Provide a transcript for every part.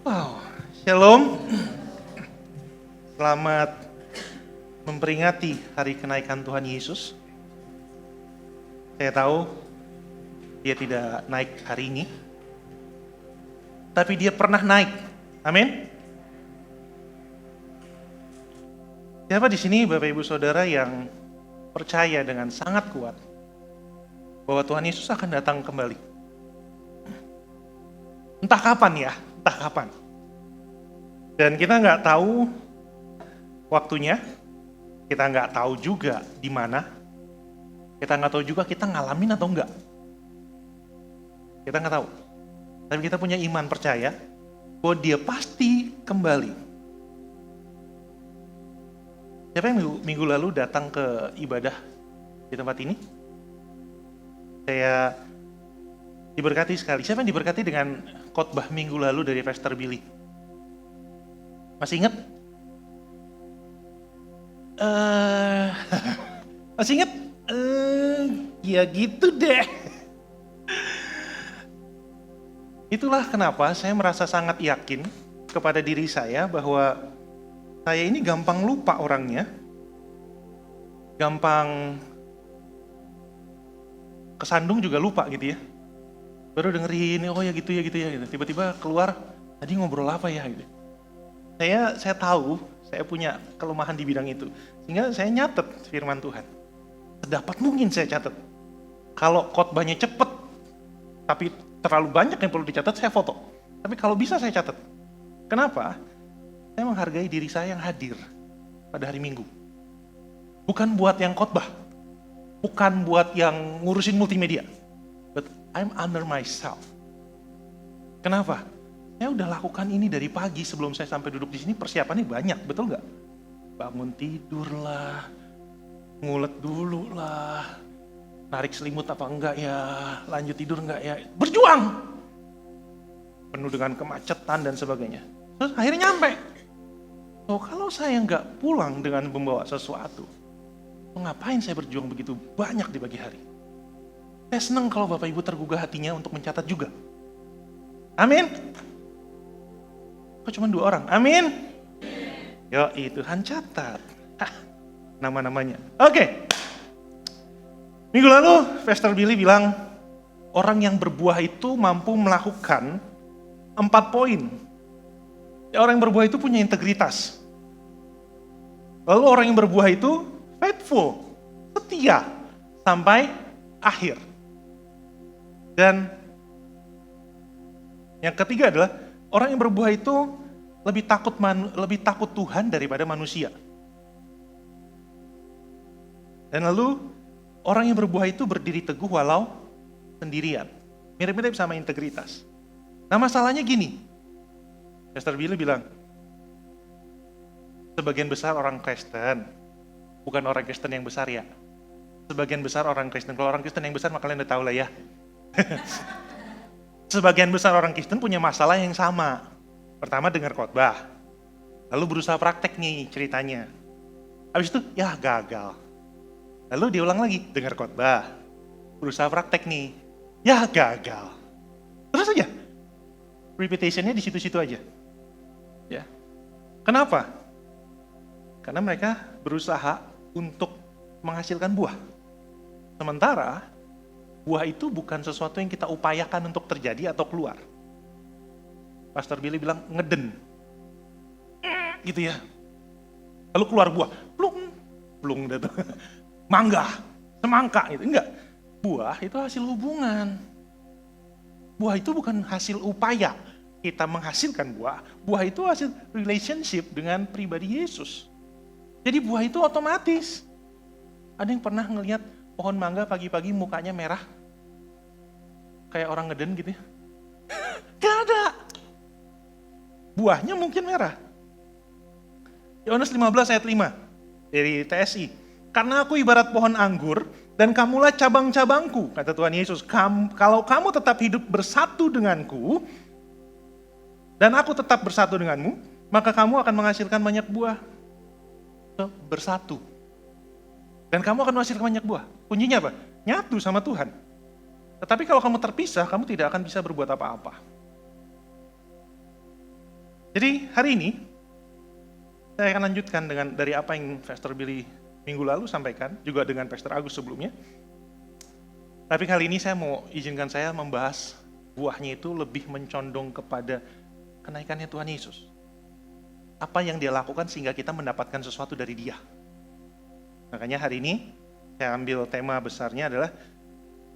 Wow, Shalom. Selamat memperingati hari kenaikan Tuhan Yesus. Saya tahu dia tidak naik hari ini, tapi dia pernah naik. Amin. Siapa di sini Bapak Ibu Saudara yang percaya dengan sangat kuat bahwa Tuhan Yesus akan datang kembali? Entah kapan ya, entah kapan. Dan kita nggak tahu waktunya, kita nggak tahu juga di mana, kita nggak tahu juga kita ngalamin atau enggak. Kita nggak tahu. Tapi kita punya iman percaya bahwa dia pasti kembali. Siapa yang minggu lalu datang ke ibadah di tempat ini? Saya diberkati sekali. Siapa yang diberkati dengan khotbah minggu lalu dari Pastor Billy? Masih ingat? Masih ingat? Ya gitu deh. Itulah kenapa saya merasa sangat yakin kepada diri saya bahwa saya ini gampang lupa orangnya. Gampang kesandung juga lupa gitu ya. Baru dengerin, oh ya gitu ya gitu ya. Gitu. Tiba-tiba keluar, tadi ngobrol apa ya gitu. Saya tahu, saya punya kelemahan di bidang itu. Sehingga saya nyatet firman Tuhan. Sedapat mungkin saya catat. Kalau khotbahnya cepet, tapi terlalu banyak yang perlu dicatat, saya foto. Tapi kalau bisa saya catat. Kenapa? Saya menghargai diri saya yang hadir pada hari Minggu. Bukan buat yang khotbah. Bukan buat yang ngurusin multimedia. But I'm under myself. Kenapa? Saya udah lakukan ini dari pagi sebelum saya sampai duduk di sini, persiapannya banyak, betul nggak? Bangun tidur lah, ngulet dulu lah, narik selimut apa enggak ya, lanjut tidur enggak ya, berjuang! Penuh dengan kemacetan dan sebagainya. Terus akhirnya nyampe. So, kalau saya nggak pulang dengan membawa sesuatu, ngapain saya berjuang begitu banyak di pagi hari? Saya senang kalau Bapak Ibu tergugah hatinya untuk mencatat juga. Amin. Kok cuma 2 orang? Amin. Yoi, Tuhan catat. Nama-namanya. Oke. Minggu lalu, Pastor Billy bilang, orang yang berbuah itu mampu melakukan 4 poin. Orang yang berbuah itu punya integritas. Lalu orang yang berbuah itu faithful, setia, sampai akhir. Dan yang ketiga adalah, orang yang berbuah itu lebih takut Tuhan daripada manusia. Dan lalu orang yang berbuah itu berdiri teguh walau sendirian. Mirip-mirip sama integritas. Nah masalahnya gini, Pastor Billy bilang, sebagian besar orang Kristen, bukan orang Kristen yang besar ya. Sebagian besar orang Kristen, kalau orang Kristen yang besar maka kalian udah tahu lah ya. Sebagian besar orang Kristen punya masalah yang sama. Pertama dengar khotbah, lalu berusaha praktek nih ceritanya. Habis itu ya gagal. Lalu diulang lagi, dengar khotbah, berusaha praktek nih, ya gagal. Terus aja, repetitionnya di situ-situ aja. Ya, kenapa? Karena mereka berusaha untuk menghasilkan buah. Sementara buah itu bukan sesuatu yang kita upayakan untuk terjadi atau keluar. Pastor Billy bilang ngeden. Gitu ya. Lalu keluar buah. Plung gitu. Mangga, semangka gitu. Enggak. Buah itu hasil hubungan. Buah itu bukan hasil upaya kita menghasilkan buah. Buah itu hasil relationship dengan pribadi Yesus. Jadi buah itu otomatis. Ada yang pernah ngelihat pohon mangga pagi-pagi mukanya merah? Kayak orang ngeden gitu ya? Gak ada. Buahnya mungkin merah. Yohanes 15 ayat 5 dari TSI. Karena aku ibarat pohon anggur dan kamulah cabang-cabangku, kata Tuhan Yesus. Kalau kamu tetap hidup bersatu denganku dan aku tetap bersatu denganmu, maka kamu akan menghasilkan banyak buah. Bersatu. Dan kamu akan menghasilkan banyak buah. Kuncinya apa? Nyatu sama Tuhan. Tetapi kalau kamu terpisah, kamu tidak akan bisa berbuat apa-apa. Jadi hari ini saya akan lanjutkan dari apa yang Pastor Billy minggu lalu sampaikan, juga dengan Pastor Agus sebelumnya. Tapi kali ini saya mau izinkan saya membahas buahnya itu lebih mencondong kepada kenaikannya Tuhan Yesus. Apa yang dia lakukan sehingga kita mendapatkan sesuatu dari dia. Makanya hari ini saya ambil tema besarnya adalah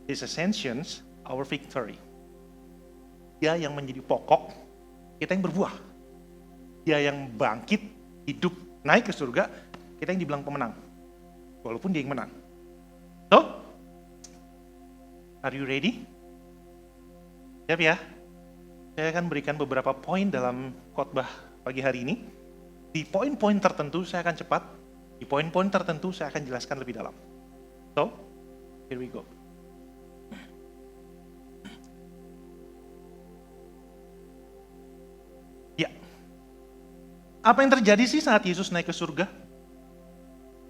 His Ascensions, Our Victory. Dia yang menjadi pokok, kita yang berbuah. Dia yang bangkit, hidup, naik ke surga, kita yang dibilang pemenang. Walaupun dia yang menang. So, are you ready? Siap ya? Saya akan berikan beberapa poin dalam khotbah pagi hari ini. Di poin-poin tertentu saya akan cepat, di poin-poin tertentu saya akan jelaskan lebih dalam. So, here we go. Ya, apa yang terjadi sih saat Yesus naik ke surga?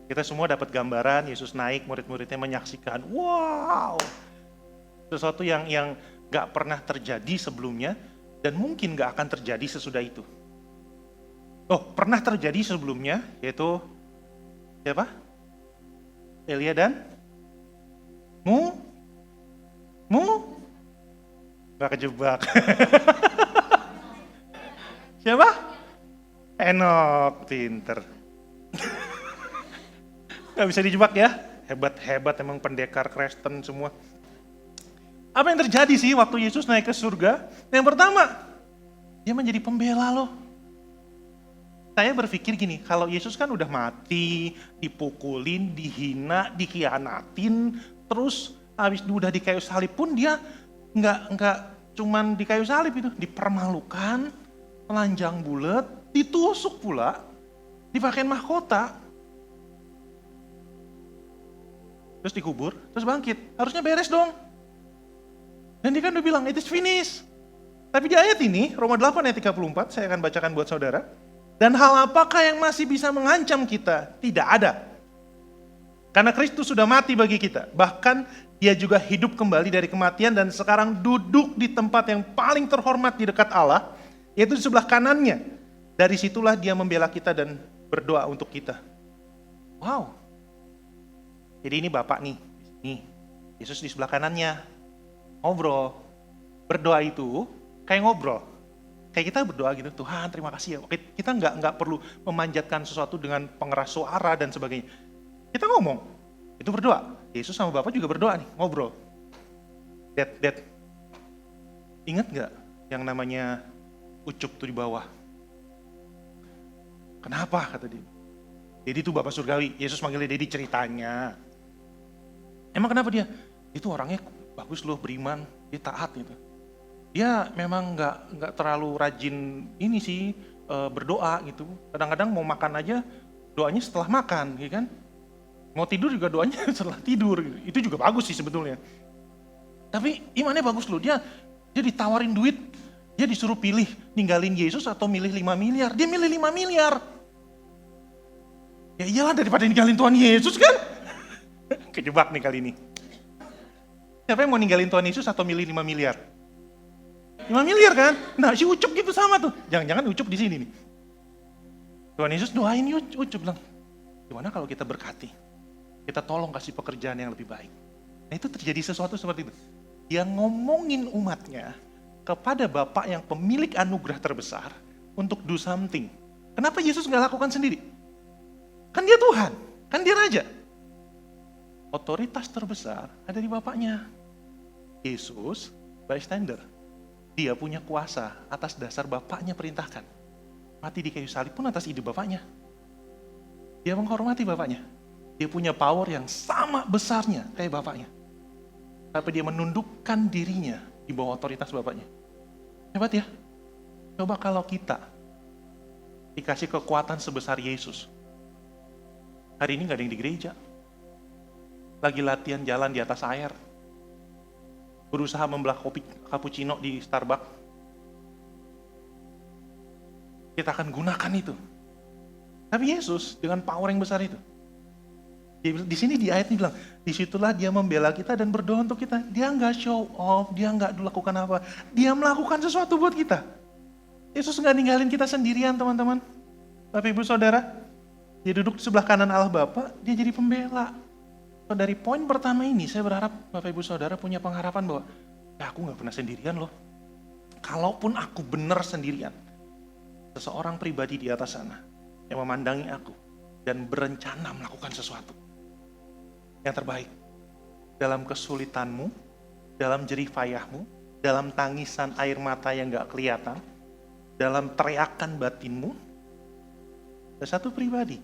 Kita semua dapat gambaran, Yesus naik, murid-muridnya menyaksikan, wow, sesuatu yang gak pernah terjadi sebelumnya, dan mungkin gak akan terjadi sesudah itu. Oh, pernah terjadi sebelumnya, yaitu siapa? Elia dan Gak kejebak. Siapa? Enok, pinter. Gak bisa dijebak ya, hebat-hebat emang pendekar Kristen semua. Apa yang terjadi sih waktu Yesus naik ke surga? Yang pertama, dia menjadi pembela loh. Saya berpikir gini, kalau Yesus kan udah mati, dipukulin, dihina, dikhianatin, terus habis udah di kayu salib pun dia nggak cuman di kayu salib itu, dipermalukan, telanjang bulat, ditusuk pula, dipakein mahkota, terus dikubur, terus bangkit. Harusnya beres dong. Dan dia kan udah bilang, it is finished. Tapi di ayat ini, Roma 8 ayat 34, saya akan bacakan buat saudara. Dan hal apakah yang masih bisa mengancam kita? Tidak ada. Karena Kristus sudah mati bagi kita. Bahkan dia juga hidup kembali dari kematian dan sekarang duduk di tempat yang paling terhormat di dekat Allah, yaitu di sebelah kanannya. Dari situlah dia membela kita dan berdoa untuk kita. Wow. Jadi ini Bapak nih, nih Yesus di sebelah kanannya, ngobrol. Berdoa itu kayak ngobrol. Kayak kita berdoa gitu, Tuhan terima kasih ya. Kita nggak perlu memanjatkan sesuatu dengan pengeras suara dan sebagainya. Kita ngomong, itu berdoa. Yesus sama Bapak juga berdoa nih, ngobrol. Dad, ingat nggak yang namanya Ucup tuh di bawah? Kenapa kata dia? Dedi tuh Bapak Surgawi, Yesus manggilnya Dedi ceritanya. Emang kenapa dia? Itu orangnya bagus loh, beriman, dia taat gitu. Dia memang nggak terlalu rajin ini sih berdoa gitu. Kadang-kadang mau makan aja doanya setelah makan, gitu kan? Mau tidur juga doanya setelah tidur. Gitu. Itu juga bagus sih sebetulnya. Tapi imannya bagus loh. Dia ditawarin duit, dia disuruh pilih ninggalin Yesus atau milih 5 miliar. Dia milih 5 miliar. Ya iyalah daripada ninggalin Tuhan Yesus kan? Kejebak nih kali ini. Siapa yang mau ninggalin Tuhan Yesus atau milih 5 miliar? 5 miliar kan? Nah si Ucup gitu sama tuh. Jangan-jangan Ucup di sini nih. Tuhan Yesus doain Ucup bilang, gimana kalau kita berkati? Kita tolong kasih pekerjaan yang lebih baik. Nah itu terjadi sesuatu seperti itu. Dia ngomongin umatnya kepada Bapa yang pemilik anugerah terbesar untuk do something. Kenapa Yesus gak lakukan sendiri? Kan dia Tuhan, kan dia Raja. Otoritas terbesar ada di Bapaknya. Yesus bystander. Dia punya kuasa atas dasar Bapaknya perintahkan. Mati di kayu salib pun atas ide Bapaknya. Dia menghormati Bapaknya. Dia punya power yang sama besarnya kayak Bapaknya. Tapi dia menundukkan dirinya di bawah otoritas Bapaknya. Hebat ya? Coba kalau kita dikasih kekuatan sebesar Yesus. Hari ini gak ada yang di gereja. Lagi latihan jalan di atas air. Berusaha membelah kopi cappuccino di Starbucks. Kita akan gunakan itu. Tapi Yesus dengan power yang besar itu. Di sini di ayat ini bilang, disitulah dia membela kita dan berdoa untuk kita. Dia nggak show off, dia nggak melakukan apa. Dia melakukan sesuatu buat kita. Yesus nggak ninggalin kita sendirian teman-teman. Bapak Ibu Saudara, dia duduk di sebelah kanan Allah Bapa, dia jadi pembela. So, dari poin pertama ini saya berharap Bapak Ibu Saudara punya pengharapan bahwa ya aku nggak pernah sendirian loh. Kalaupun aku benar sendirian, seseorang pribadi di atas sana yang memandangi aku dan berencana melakukan sesuatu yang terbaik dalam kesulitanmu, dalam jerih payahmu, dalam tangisan air mata yang gak kelihatan, dalam teriakan batinmu. Ada satu pribadi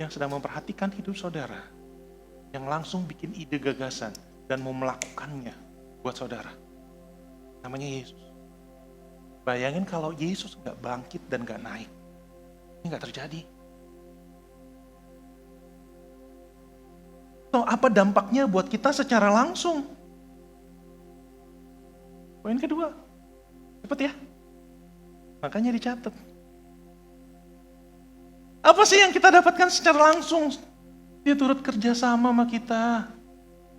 yang sedang memperhatikan hidup saudara, yang langsung bikin ide gagasan dan mau melakukannya buat saudara. Namanya Yesus. Bayangin kalau Yesus gak bangkit dan gak naik, ini gak terjadi. So, apa dampaknya buat kita secara langsung? Poin kedua, cepet ya. Makanya dicatat. Apa sih yang kita dapatkan secara langsung? Dia turut kerja sama kita.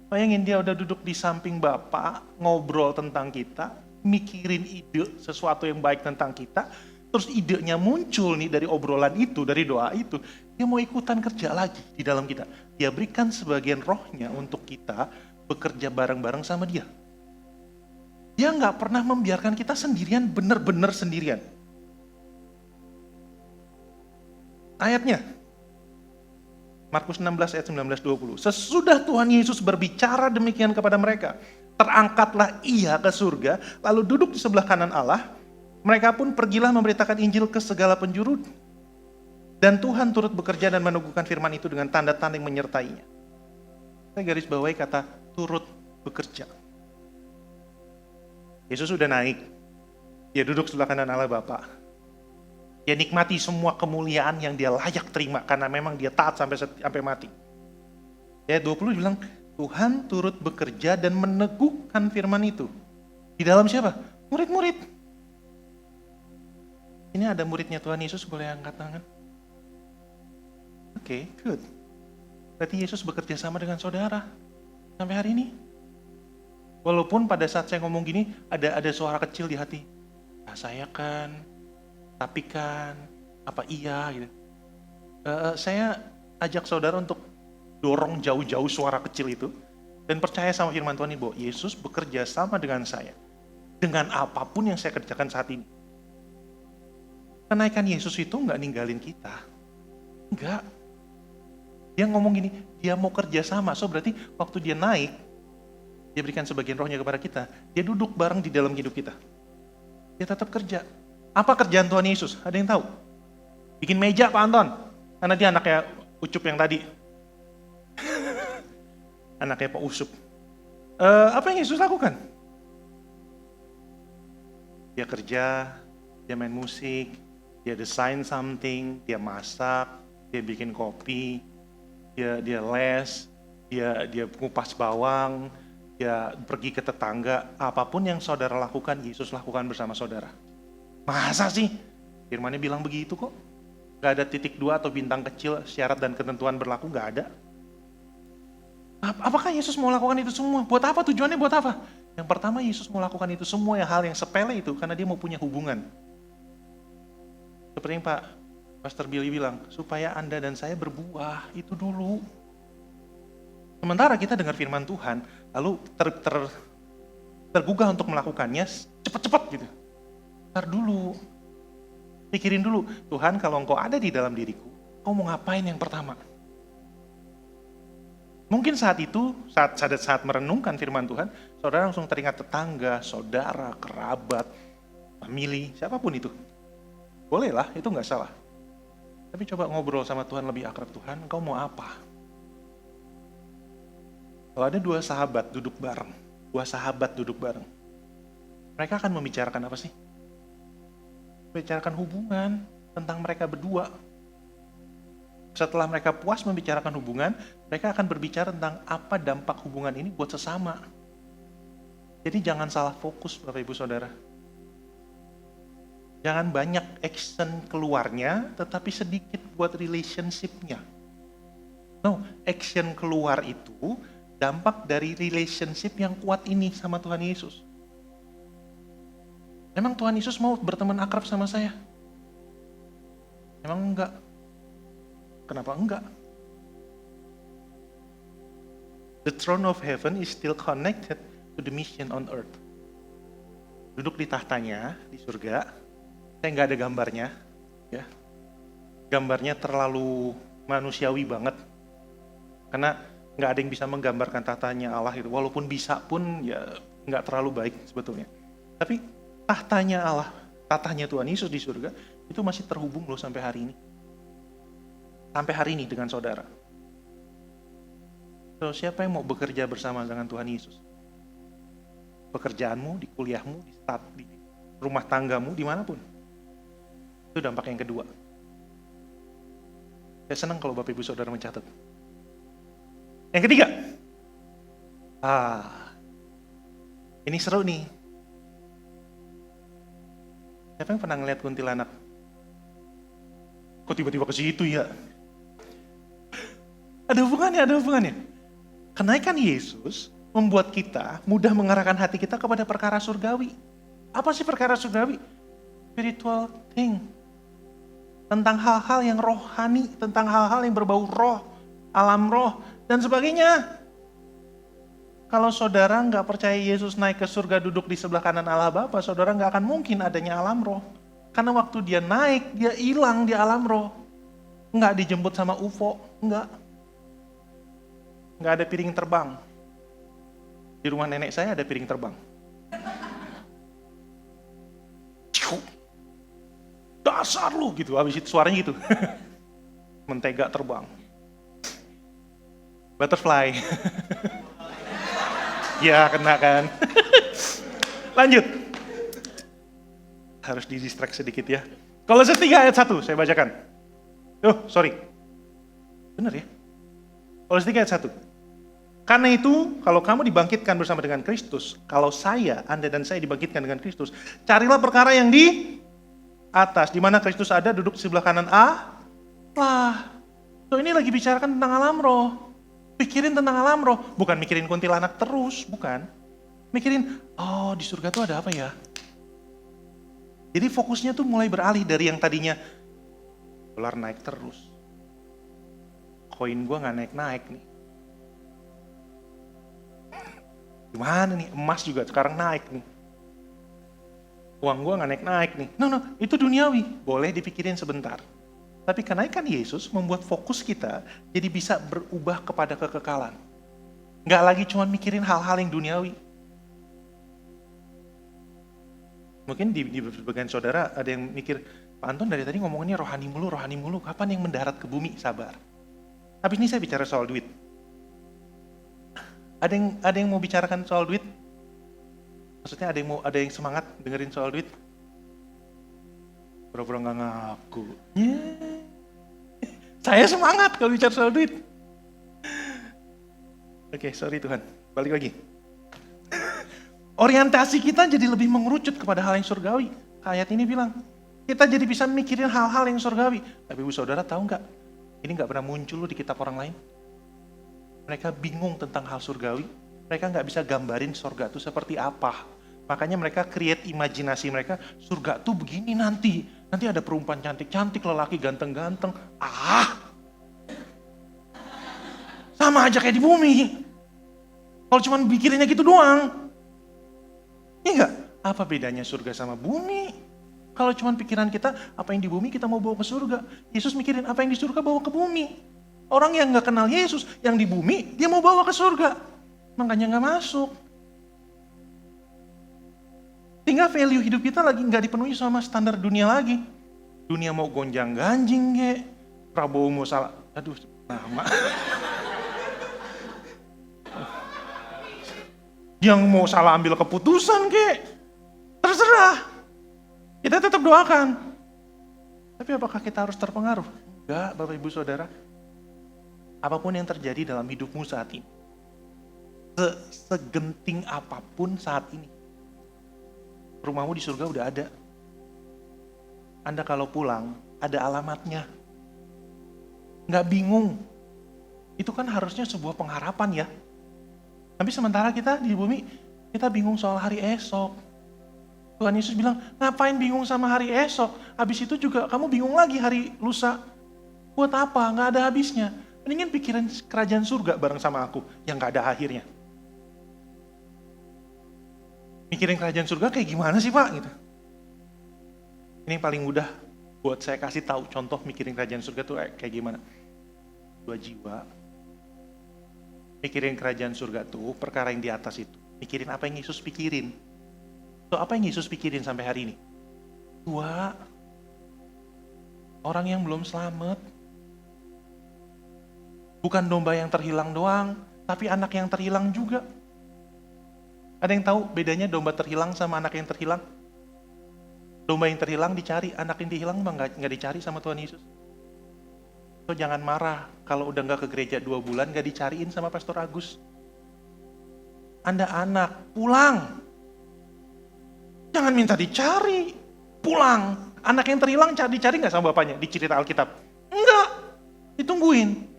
Bayangin dia udah duduk di samping Bapak, ngobrol tentang kita, mikirin ide sesuatu yang baik tentang kita, terus idenya muncul nih dari obrolan itu, dari doa itu. Dia mau ikutan kerja lagi di dalam kita. Dia berikan sebagian rohnya untuk kita bekerja bareng-bareng sama dia. Dia nggak pernah membiarkan kita sendirian, benar-benar sendirian. Ayatnya, Markus 16 ayat 19-20. Sesudah Tuhan Yesus berbicara demikian kepada mereka, terangkatlah ia ke surga, lalu duduk di sebelah kanan Allah. Mereka pun pergilah memberitakan Injil ke segala penjuru. Dan Tuhan turut bekerja dan meneguhkan firman itu dengan tanda-tanda yang menyertainya. Saya garis bawahi kata turut bekerja. Yesus sudah naik. Dia duduk sebelah kanan Allah Bapa. Dia nikmati semua kemuliaan yang dia layak terima karena memang dia taat sampai mati. Ayat 20 bilang, Tuhan turut bekerja dan meneguhkan firman itu. Di dalam siapa? Murid-murid. Ini ada muridnya Tuhan Yesus, boleh angkat tangan? Oke, good. Berarti Yesus bekerja sama dengan saudara sampai hari ini. Walaupun pada saat saya ngomong gini, ada suara kecil di hati. Nah, saya kan, tapi kan, apa iya gitu. Saya ajak saudara untuk dorong jauh-jauh suara kecil itu dan percaya sama firman Tuhan ini bahwa Yesus bekerja sama dengan saya dengan apapun yang saya kerjakan saat ini. Kenaikan Yesus itu nggak ninggalin kita, nggak. Dia ngomong gini, dia mau kerja sama, so berarti waktu dia naik, dia berikan sebagian rohnya kepada kita, dia duduk bareng di dalam hidup kita. Dia tetap kerja. Apa kerjaan Tuhan Yesus? Ada yang tahu? Bikin meja Pak Anton, karena dia anaknya Ucup yang tadi. Anaknya Pak Usup. Apa yang Yesus lakukan? Dia kerja, dia main musik, dia desain something, dia masak, dia bikin kopi, dia les, dia kupas bawang, dia pergi ke tetangga. Apapun yang saudara lakukan, Yesus lakukan bersama saudara. Masa sih? Firman-Nya bilang begitu kok. Gak ada titik 2 atau bintang kecil, syarat dan ketentuan berlaku, gak ada. Apakah Yesus mau lakukan itu semua? Buat apa? Tujuannya buat apa? Yang pertama, Yesus mau lakukan itu semua hal yang sepele itu karena dia mau punya hubungan. Seperti yang Pak Pastor Billy bilang, supaya Anda dan saya berbuah, itu dulu. Sementara kita dengar firman Tuhan, lalu tergugah untuk melakukannya, cepat-cepat gitu. Ntar dulu, pikirin dulu, Tuhan kalau Engkau ada di dalam diriku, Engkau mau ngapain yang pertama? Mungkin saat itu, saat merenungkan firman Tuhan, saudara langsung teringat tetangga, saudara, kerabat, famili, siapapun itu. Bolehlah, itu nggak salah. Tapi coba ngobrol sama Tuhan lebih akrab. Tuhan, Engkau mau apa? Kalau ada dua sahabat duduk bareng, mereka akan membicarakan apa sih? Membicarakan hubungan tentang mereka berdua. Setelah mereka puas membicarakan hubungan, mereka akan berbicara tentang apa dampak hubungan ini buat sesama. Jadi jangan salah fokus Bapak Ibu Saudara. Jangan banyak action keluarnya, tetapi sedikit buat relationship-nya. No, action keluar itu dampak dari relationship yang kuat ini sama Tuhan Yesus. Emang Tuhan Yesus mau berteman akrab sama saya? Emang enggak? Kenapa enggak? The throne of heaven is still connected to the mission on earth. Duduk di tahtanya di surga, saya nggak ada gambarnya, ya. Gambarnya terlalu manusiawi banget, karena nggak ada yang bisa menggambarkan tahtanya Allah itu. Walaupun bisa pun ya nggak terlalu baik sebetulnya. Tapi tahtanya Allah, tahtanya Tuhan Yesus di surga itu masih terhubung loh sampai hari ini. Sampai hari ini dengan saudara. So, siapa yang mau bekerja bersama dengan Tuhan Yesus? Pekerjaanmu, di kuliahmu, di rumah tanggamu, dimanapun. Itu dampak yang kedua. Saya senang kalau Bapak Ibu Saudara mencatat. Yang ketiga. Ini seru nih. Siapa yang pernah ngeliat kuntilanak? Kok tiba-tiba ke situ ya? Ada hubungannya. Kenaikan Yesus membuat kita mudah mengarahkan hati kita kepada perkara surgawi. Apa sih perkara surgawi? Spiritual thing. Tentang hal-hal yang rohani, tentang hal-hal yang berbau roh, alam roh, dan sebagainya. Kalau saudara nggak percaya Yesus naik ke surga duduk di sebelah kanan Allah Bapa, saudara nggak akan mungkin adanya alam roh. Karena waktu dia naik, dia hilang di alam roh. Nggak dijemput sama UFO, nggak ada piring terbang. Di rumah nenek saya ada piring terbang. Dasar lu gitu, habis itu suaranya gitu. Mentega terbang. Butterfly. Ya kena kan. Lanjut. Harus di-distract sedikit ya. Kolose 3 ayat 1 saya bacakan. Sorry. Bener ya? Kolose 3 ayat 1. Karena itu, kalau kamu dibangkitkan bersama dengan Kristus, kalau Anda dan saya dibangkitkan dengan Kristus, carilah perkara yang di atas, di mana Kristus ada duduk di sebelah kanan Allah. So ini lagi bicarakan tentang alam roh. Pikirin tentang alam roh, bukan mikirin kuntilanak terus, bukan. Mikirin, di surga tuh ada apa ya? Jadi fokusnya tuh mulai beralih dari yang tadinya dolar naik terus. Koin gua nggak naik-naik nih. Gimana nih, emas juga sekarang naik nih. Uang gue gak naik-naik nih. No, itu duniawi, boleh dipikirin sebentar. Tapi kenaikan Yesus membuat fokus kita jadi bisa berubah kepada kekekalan. Gak lagi cuma mikirin hal-hal yang duniawi. Mungkin di bagian saudara ada yang mikir, Pak Anton dari tadi ngomongnya rohani mulu, kapan yang mendarat ke bumi? Sabar. Habis ini saya bicara soal duit. Ada yang mau bicarakan soal duit? Maksudnya ada yang semangat dengerin soal duit? Pura-pura nggak ngaku. Saya semangat kalau bicara soal duit. Oke, sorry Tuhan. Balik lagi. Orientasi kita jadi lebih mengerucut kepada hal yang surgawi. Ayat ini bilang, kita jadi bisa mikirin hal-hal yang surgawi. Tapi ibu saudara tahu nggak? Ini nggak pernah muncul di kitab orang lain. Mereka bingung tentang hal surgawi. Mereka nggak bisa gambarin surga itu seperti apa. Makanya mereka create imajinasi mereka, surga tuh begini nanti. Nanti ada perempuan cantik-cantik, lelaki ganteng-ganteng. Sama aja kayak di bumi. Kalau cuma pikirinnya gitu doang. Iya enggak? Apa bedanya surga sama bumi? Kalau cuma pikiran kita, apa yang di bumi kita mau bawa ke surga. Yesus mikirin apa yang di surga bawa ke bumi. Orang yang nggak kenal Yesus, yang di bumi, dia mau bawa ke surga. Makanya nggak masuk. Sehingga value hidup kita lagi nggak dipenuhi sama standar dunia lagi. Dunia mau gonjang-ganjing, Prabowo mau salah. Aduh, nama. Yang mau salah ambil keputusan, terserah. Kita tetap doakan. Tapi apakah kita harus terpengaruh? Enggak, Bapak Ibu Saudara. Apapun yang terjadi dalam hidupmu saat ini, segenting apapun saat ini, rumahmu di surga udah ada. Anda kalau pulang, ada alamatnya. Nggak bingung. Itu kan harusnya sebuah pengharapan ya. Tapi sementara kita di bumi, kita bingung soal hari esok. Tuhan Yesus bilang, ngapain bingung sama hari esok? Habis itu juga kamu bingung lagi hari lusa. Buat apa? Nggak ada habisnya. Mendingan pikiran kerajaan surga bareng sama aku yang nggak ada akhirnya. Mikirin kerajaan surga kayak gimana sih Pak? Gitu. Ini yang paling mudah buat saya kasih tahu contoh mikirin kerajaan surga tuh kayak gimana. 2 jiwa. Mikirin kerajaan surga tuh perkara yang di atas itu. Mikirin apa yang Yesus pikirin. So, apa yang Yesus pikirin sampai hari ini? 2 orang yang belum selamat. Bukan domba yang terhilang doang, tapi anak yang terhilang juga. Ada yang tahu bedanya domba terhilang sama anak yang terhilang? Domba yang terhilang dicari, anak yang dihilang nggak dicari sama Tuhan Yesus. So, jangan marah kalau udah nggak ke gereja 2 bulan nggak dicariin sama Pastor Agus. Anda anak, pulang. Jangan minta dicari, pulang. Anak yang terhilang dicari nggak sama bapaknya di cerita Alkitab? Enggak, ditungguin.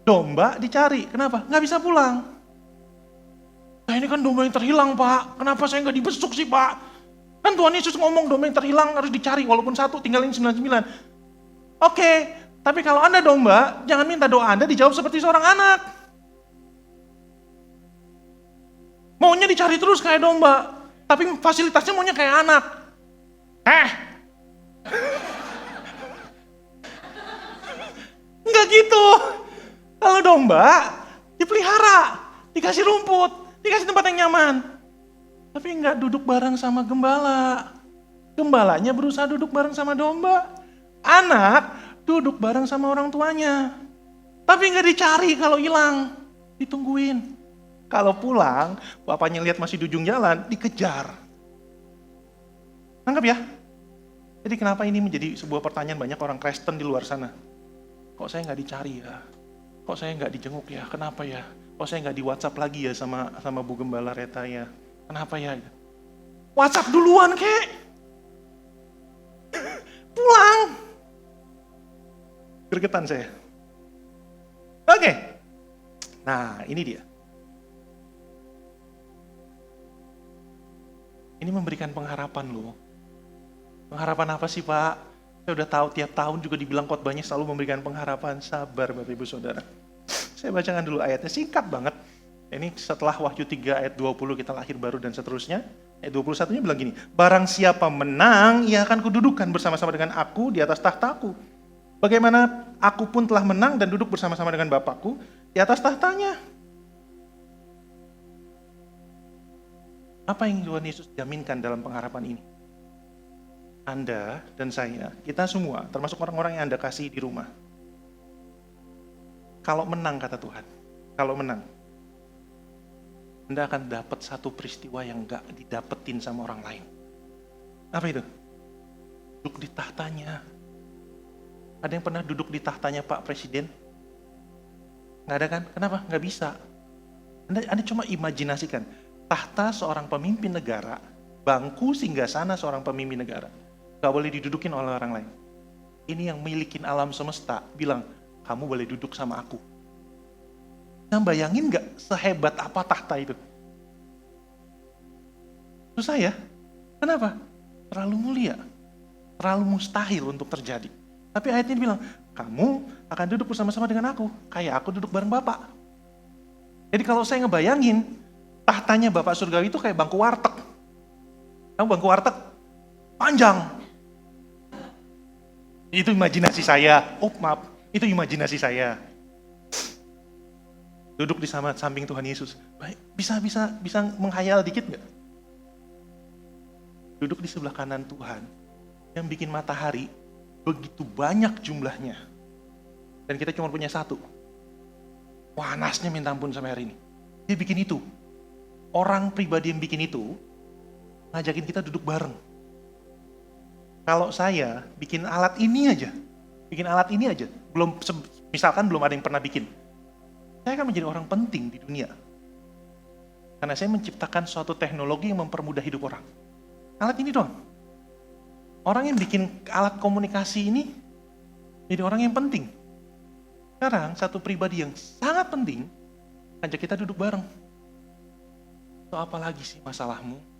Domba dicari, kenapa? Nggak bisa pulang. Nah ini kan domba yang terhilang Pak, kenapa saya nggak dibesuk sih Pak? Kan Tuhan Yesus ngomong domba yang terhilang harus dicari, walaupun 1 tinggalin 99. Oke, tapi kalau Anda domba, jangan minta doa Anda dijawab seperti seorang anak. Maunya dicari terus kayak domba, tapi fasilitasnya maunya kayak anak. Enggak gitu. Kalau domba, dipelihara, dikasih rumput, dikasih tempat yang nyaman. Tapi enggak duduk bareng sama gembala. Gembalanya berusaha duduk bareng sama domba. Anak duduk bareng sama orang tuanya. Tapi enggak dicari kalau hilang, ditungguin. Kalau pulang, bapaknya lihat masih di ujung jalan, dikejar. Nangkep ya? Jadi kenapa ini menjadi sebuah pertanyaan banyak orang Kristen di luar sana? Kok saya nggak dicari ya? Kok saya nggak dijenguk ya? Kenapa ya? Kok saya nggak di WhatsApp lagi ya sama Bu Gembala Reta ya? Kenapa ya? WhatsApp duluan kek! Pulang! Gregetan saya. Oke. Nah, ini dia. Ini memberikan pengharapan loh. Pengharapan apa sih Pak? Saya udah tahu tiap tahun juga dibilang khotbahnya selalu memberikan pengharapan. Sabar Bapak Ibu Saudara. Saya bacakan dulu ayatnya, singkat banget. Ini setelah Wahyu 3 ayat 20 kita lahir baru dan seterusnya. Ayat 21-nya bilang gini, barang siapa menang, ia akan kududukan bersama-sama dengan aku di atas tahtaku. Bagaimana aku pun telah menang dan duduk bersama-sama dengan Bapakku di atas tahtanya. Apa yang Tuhan Yesus jaminkan dalam pengharapan ini? Anda dan saya, kita semua, termasuk orang-orang yang Anda kasih di rumah. Kalau menang, kata Tuhan, kalau menang, Anda akan dapat satu peristiwa yang gak didapetin sama orang lain. Apa itu? Duduk di tahtanya. Ada yang pernah duduk di tahtanya Pak Presiden? Gak ada kan? Kenapa? Gak bisa. Anda cuma imajinasikan, tahta seorang pemimpin negara, bangku singgasana seorang pemimpin negara. Gak boleh didudukin oleh orang lain. Ini yang milikin alam semesta, bilang, kamu boleh duduk sama aku. Nah, bayangin gak sehebat apa tahta itu? Susah ya? Kenapa? Terlalu mulia. Terlalu mustahil untuk terjadi. Tapi ayat ini bilang, kamu akan duduk bersama-sama dengan aku. Kayak aku duduk bareng Bapak. Jadi kalau saya ngebayangin, tahtanya Bapak Surgawi itu kayak bangku warteg. Kamu bangku warteg? Panjang. Itu imajinasi saya. Oh maaf, itu imajinasi saya. Duduk di samping Tuhan Yesus. Baik, bisa menghayal dikit nggak? Duduk di sebelah kanan Tuhan, yang bikin matahari begitu banyak jumlahnya. Dan kita cuma punya satu. Panasnya minta ampun sampai hari ini. Dia bikin itu. Orang pribadi yang bikin itu, ngajakin kita duduk bareng. Kalau saya bikin alat ini aja, misalkan belum ada yang pernah bikin, saya akan menjadi orang penting di dunia. Karena saya menciptakan suatu teknologi yang mempermudah hidup orang. Alat ini doang. Orang yang bikin alat komunikasi ini, jadi orang yang penting. Sekarang satu pribadi yang sangat penting, ajak kita duduk bareng. So, apa lagi sih masalahmu?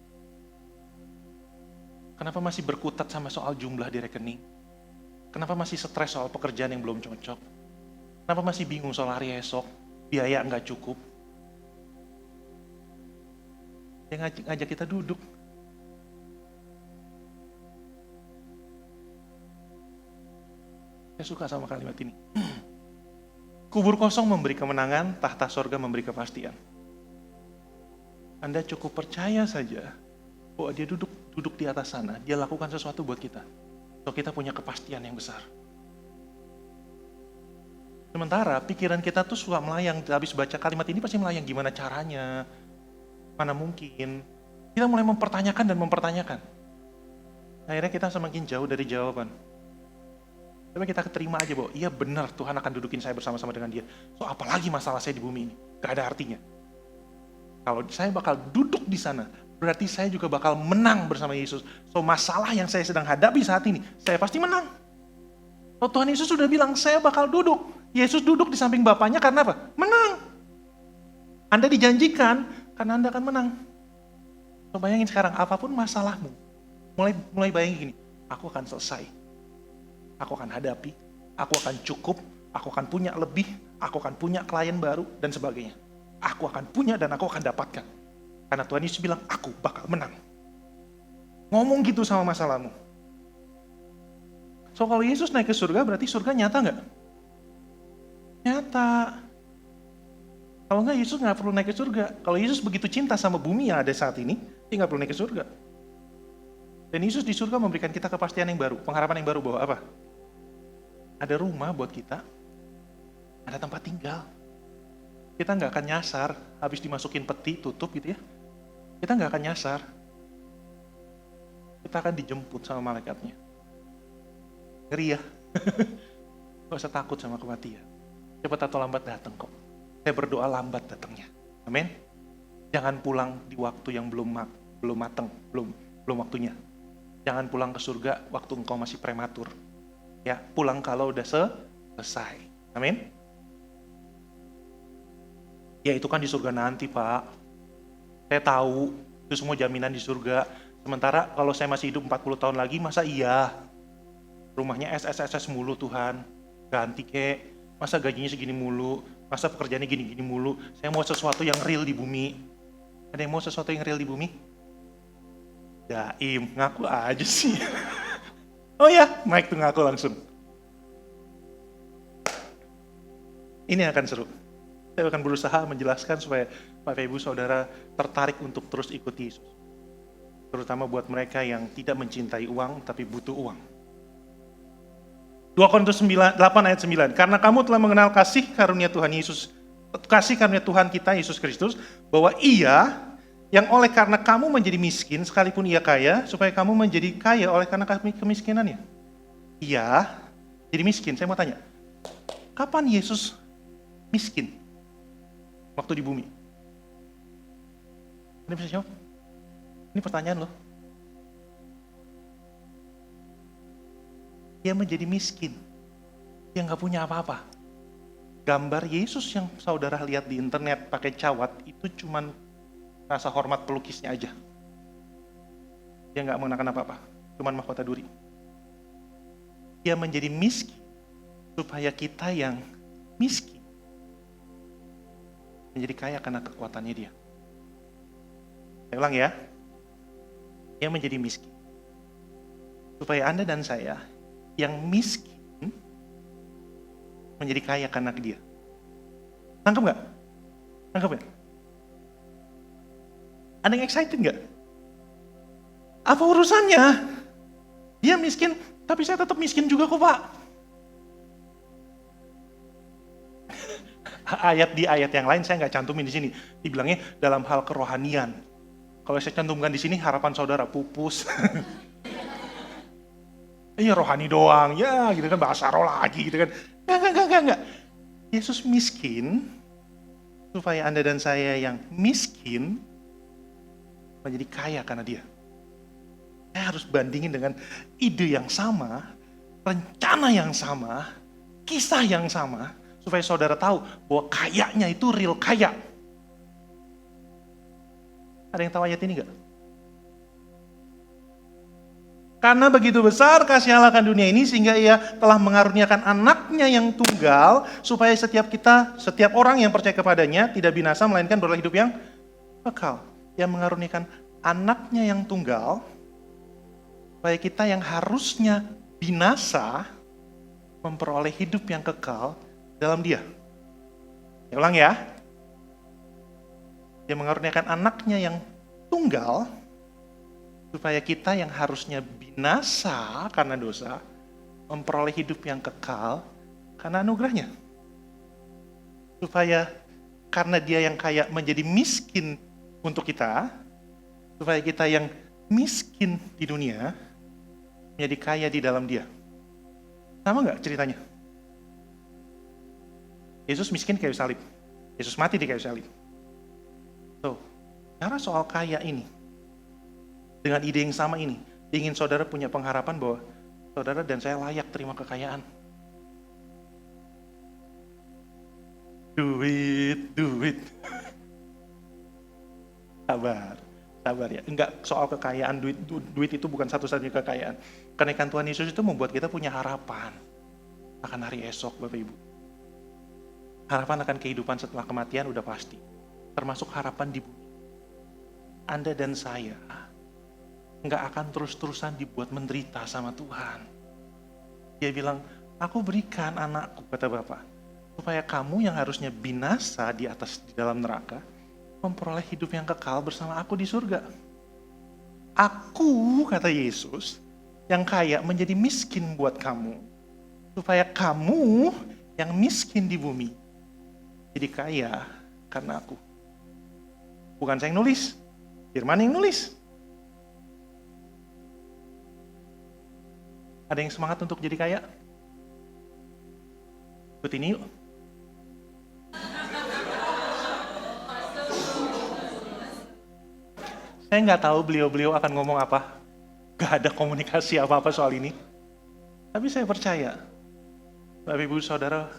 Kenapa masih berkutat sama soal jumlah di rekening? Kenapa masih stres soal pekerjaan yang belum cocok? Kenapa masih bingung soal hari esok? Biaya nggak cukup? Dia ngajak kita duduk. Saya suka sama kalimat ini. Kubur kosong memberi kemenangan, tahta sorga memberi kepastian. Anda cukup percaya saja bahwa dia duduk di atas sana, dia lakukan sesuatu buat kita. So kita punya kepastian yang besar. Sementara pikiran kita tuh suka melayang, habis baca kalimat ini pasti melayang, gimana caranya, mana mungkin. Kita mulai mempertanyakan dan mempertanyakan. Akhirnya kita semakin jauh dari jawaban. Tapi kita terima aja bahwa iya benar Tuhan akan dudukin saya bersama-sama dengan dia. So apalagi masalah saya di bumi ini, gak ada artinya. Kalau saya bakal duduk di sana, berarti saya juga bakal menang bersama Yesus. So masalah yang saya sedang hadapi saat ini, saya pasti menang. So Tuhan Yesus sudah bilang, saya bakal duduk. Yesus duduk di samping Bapaknya karena apa? Menang. Anda dijanjikan karena Anda akan menang. So bayangin sekarang, apapun masalahmu, mulai bayangin gini, aku akan selesai. Aku akan hadapi, aku akan cukup, aku akan punya lebih, aku akan punya klien baru, dan sebagainya. Aku akan punya dan aku akan dapatkan. Karena Tuhan Yesus bilang, aku bakal menang. Ngomong gitu sama masalahmu. So kalau Yesus naik ke surga, berarti surga nyata nggak? Nyata. Kalau nggak, Yesus nggak perlu naik ke surga. Kalau Yesus begitu cinta sama bumi yang ada saat ini, dia nggak perlu naik ke surga. Dan Yesus di surga memberikan kita kepastian yang baru, pengharapan yang baru bahwa apa? Ada rumah buat kita, ada tempat tinggal. Kita nggak akan nyasar, habis dimasukin peti, tutup gitu ya. Kita nggak akan nyasar. Kita akan dijemput sama malaikatnya. Ngeri ya? Gak usah takut sama kematian. Cepat atau lambat datang kok. Saya berdoa lambat datangnya. Amin. Jangan pulang di waktu yang belum matang, belum waktunya. Jangan pulang ke surga waktu engkau masih prematur. Ya, pulang kalau udah selesai. Amin. Ya itu kan di surga nanti, Pak. Saya tahu itu semua jaminan di surga. Sementara kalau saya masih hidup 40 tahun lagi, masa iya? Rumahnya SSSS mulu Tuhan. Ganti kek. Masa gajinya segini mulu? Masa pekerjaannya gini-gini mulu? Saya mau sesuatu yang real di bumi. Ada yang mau sesuatu yang real di bumi? Daim, ngaku aja sih. Oh ya, Mike tuh ngaku langsung. Ini akan seru. Saya akan berusaha menjelaskan supaya Bapak Ibu Saudara tertarik untuk terus ikuti Yesus. Terutama buat mereka yang tidak mencintai uang, tapi butuh uang. 2 Korintus 8 ayat 9. Karena kamu telah mengenal kasih karunia Tuhan Yesus, kasih karunia Tuhan kita Yesus Kristus, bahwa Ia yang oleh karena kamu menjadi miskin, sekalipun Ia kaya, supaya kamu menjadi kaya oleh karena kemiskinannya. Ia jadi miskin. Saya mau tanya, kapan Yesus miskin? Waktu di bumi. Anda bisa jawab? Ini pertanyaan loh. Dia menjadi miskin. Dia nggak punya apa-apa. Gambar Yesus yang saudara lihat di internet pakai cawat, itu cuman rasa hormat pelukisnya aja. Dia nggak mengenakan apa-apa. Cuman mahkota duri. Dia menjadi miskin supaya kita yang miskin menjadi kaya karena kekuatannya dia. Saya ulang ya. Dia menjadi miskin supaya Anda dan saya yang miskin menjadi kaya karena dia. Nangkep nggak? Nangkep nggak? Ada yang excited nggak? Apa urusannya? Dia miskin, tapi saya tetap miskin juga kok, Pak. Di ayat yang lain saya nggak cantumin di sini. Dibilangnya dalam hal kerohanian. Kalau saya cantumkan di sini harapan saudara pupus. Iya rohani doang, ya gitu kan, bahasa roh lagi gitu kan. Enggak. Yesus miskin supaya Anda dan saya yang miskin menjadi kaya karena dia. Saya harus bandingin dengan ide yang sama, rencana yang sama, kisah yang sama, supaya saudara tahu bahwa kayanya itu real kaya. Ada yang tahu ayat ini enggak? Karena begitu besar kasih Allah akan dunia ini sehingga ia telah mengaruniakan anaknya yang tunggal supaya setiap orang yang percaya kepadanya tidak binasa melainkan beroleh hidup yang kekal. Ia mengaruniakan anaknya yang tunggal supaya kita yang harusnya binasa memperoleh hidup yang kekal dalam Dia. Saya ulang ya. Dia mengaruniakan anaknya yang tunggal supaya kita yang harusnya binasa karena dosa memperoleh hidup yang kekal karena anugerahnya. Supaya karena Dia yang kaya menjadi miskin untuk kita, supaya kita yang miskin di dunia menjadi kaya di dalam Dia. Sama nggak ceritanya? Yesus miskin di kayu salib. Yesus mati di kayu salib. So, cara soal kaya ini, dengan ide yang sama ini, ingin saudara punya pengharapan bahwa saudara dan saya layak terima kekayaan. Duit. Sabar ya. Enggak soal kekayaan, duit itu bukan satu-satunya kekayaan. Kenaikan Tuhan Yesus itu membuat kita punya harapan akan hari esok, Bapak Ibu. Harapan akan kehidupan setelah kematian udah pasti. Termasuk harapan di bumi. Anda dan saya nggak akan terus-terusan dibuat menderita sama Tuhan. Dia bilang, aku berikan anakku, kata Bapa, supaya kamu yang harusnya binasa di dalam neraka, memperoleh hidup yang kekal bersama aku di surga. Aku, kata Yesus, yang kaya menjadi miskin buat kamu, supaya kamu yang miskin di bumi, jadi kaya karena aku. Bukan saya yang nulis, Firman yang nulis. Ada yang semangat untuk jadi kaya? Ikut ini yuk. Saya nggak tahu beliau-beliau akan ngomong apa. Gak ada komunikasi apa-apa soal ini. Tapi saya percaya, Bapak Ibu Saudara,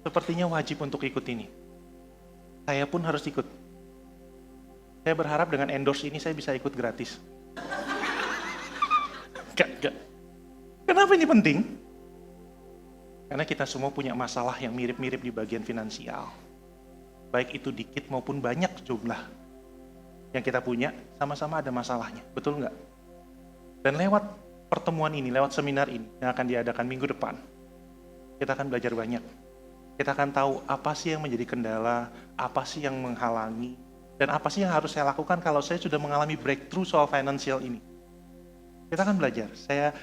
sepertinya wajib untuk ikut ini. Saya pun harus ikut. Saya berharap dengan endorse ini saya bisa ikut gratis. Gak. Kenapa ini penting? Karena kita semua punya masalah yang mirip-mirip di bagian finansial. Baik itu dikit maupun banyak jumlah yang kita punya, sama-sama ada masalahnya. Betul nggak? Dan lewat pertemuan ini, lewat seminar ini yang akan diadakan minggu depan, kita akan belajar banyak. Kita akan tahu apa sih yang menjadi kendala, apa sih yang menghalangi, dan apa sih yang harus saya lakukan kalau saya sudah mengalami breakthrough soal financial ini. Kita akan belajar. Saya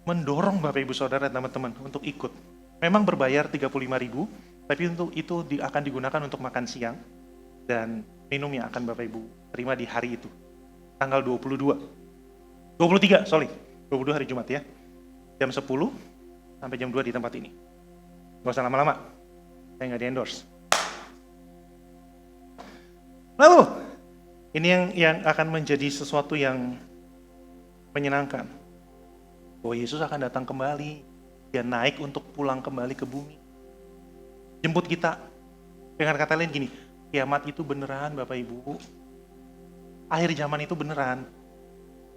mendorong Bapak Ibu Saudara dan teman-teman untuk ikut. Memang berbayar 35.000, tapi untuk itu akan digunakan untuk makan siang dan minum yang akan Bapak Ibu terima di hari itu. Tanggal 22 hari Jumat ya. Jam 10 sampai jam 2 di tempat ini. Gak usah lama-lama, saya nggak di-endorse. Lalu, ini yang akan menjadi sesuatu yang menyenangkan. Bahwa Yesus akan datang kembali, dia naik untuk pulang kembali ke bumi. Jemput kita. Dengan kata lain gini, kiamat itu beneran Bapak Ibu. Akhir zaman itu beneran.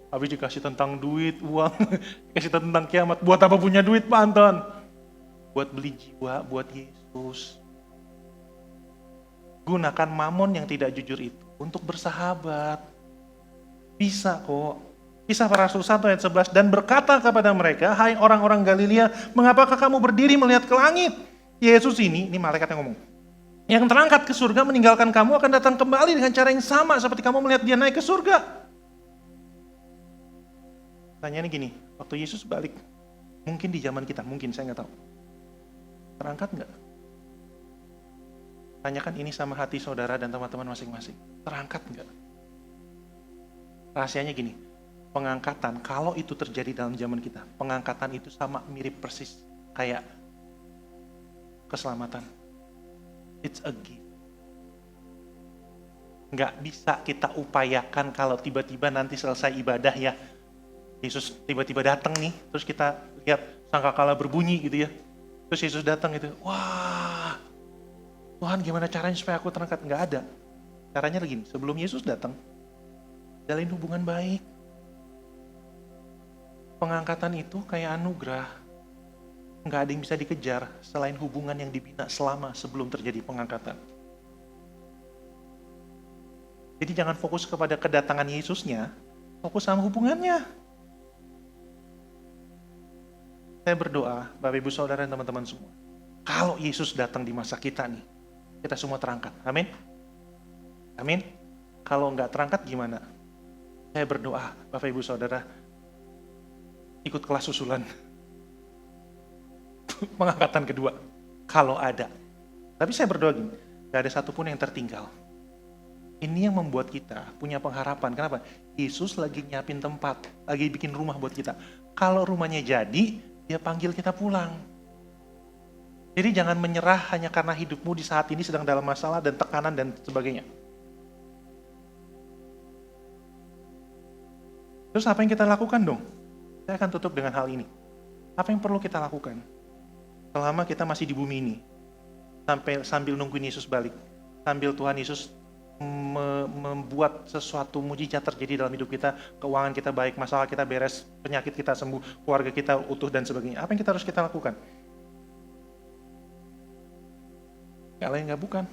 Habis dikasih tentang duit, uang, dikasih tentang kiamat. Buat apa punya duit, Pak Anton? Buat beli jiwa, buat Yesus. Gunakan mamon yang tidak jujur itu untuk bersahabat. Bisa kok. Kisah para Rasul 1 ayat 11, dan berkata kepada mereka, hai orang-orang Galilea, mengapakah kamu berdiri melihat ke langit? Yesus ini malaikat yang ngomong, yang terangkat ke surga meninggalkan kamu akan datang kembali dengan cara yang sama seperti kamu melihat dia naik ke surga. Tanyanya gini, waktu Yesus balik, mungkin di zaman kita, mungkin saya nggak tahu, terangkat nggak? Tanyakan ini sama hati saudara dan teman-teman masing-masing, terangkat nggak? Rahasianya gini, pengangkatan, kalau itu terjadi dalam zaman kita, pengangkatan itu sama mirip persis kayak keselamatan. It's a gift. Nggak bisa kita upayakan kalau tiba-tiba nanti selesai ibadah ya, Yesus tiba-tiba datang nih, terus kita lihat sangkakala berbunyi gitu ya, terus Yesus datang gitu, wah Tuhan gimana caranya supaya aku terangkat? Nggak ada. Caranya begini, sebelum Yesus datang, jalin hubungan baik. Pengangkatan itu kayak anugerah. Nggak ada yang bisa dikejar selain hubungan yang dibina selama sebelum terjadi pengangkatan. Jadi jangan fokus kepada kedatangan Yesusnya, fokus sama hubungannya. Saya berdoa, Bapak Ibu Saudara dan teman-teman semua, kalau Yesus datang di masa kita nih, kita semua terangkat. Amin? Amin? Kalau nggak terangkat gimana? Saya berdoa, Bapak Ibu Saudara, ikut kelas susulan. Pengangkatan kedua, kalau ada. Tapi saya berdoa gini, nggak ada satupun yang tertinggal. Ini yang membuat kita punya pengharapan. Kenapa? Yesus lagi nyiapin tempat, lagi bikin rumah buat kita. Kalau rumahnya jadi, dia panggil kita pulang. Jadi jangan menyerah hanya karena hidupmu di saat ini sedang dalam masalah dan tekanan dan sebagainya. Terus apa yang kita lakukan dong? Saya akan tutup dengan hal ini. Apa yang perlu kita lakukan? Selama kita masih di bumi ini, sambil nungguin Yesus balik, sambil Tuhan Yesus membuat sesuatu mujizat terjadi dalam hidup kita, keuangan kita baik, masalah kita beres, penyakit kita sembuh, keluarga kita utuh dan sebagainya. Apa yang harus kita lakukan? Gak lain gak bukan.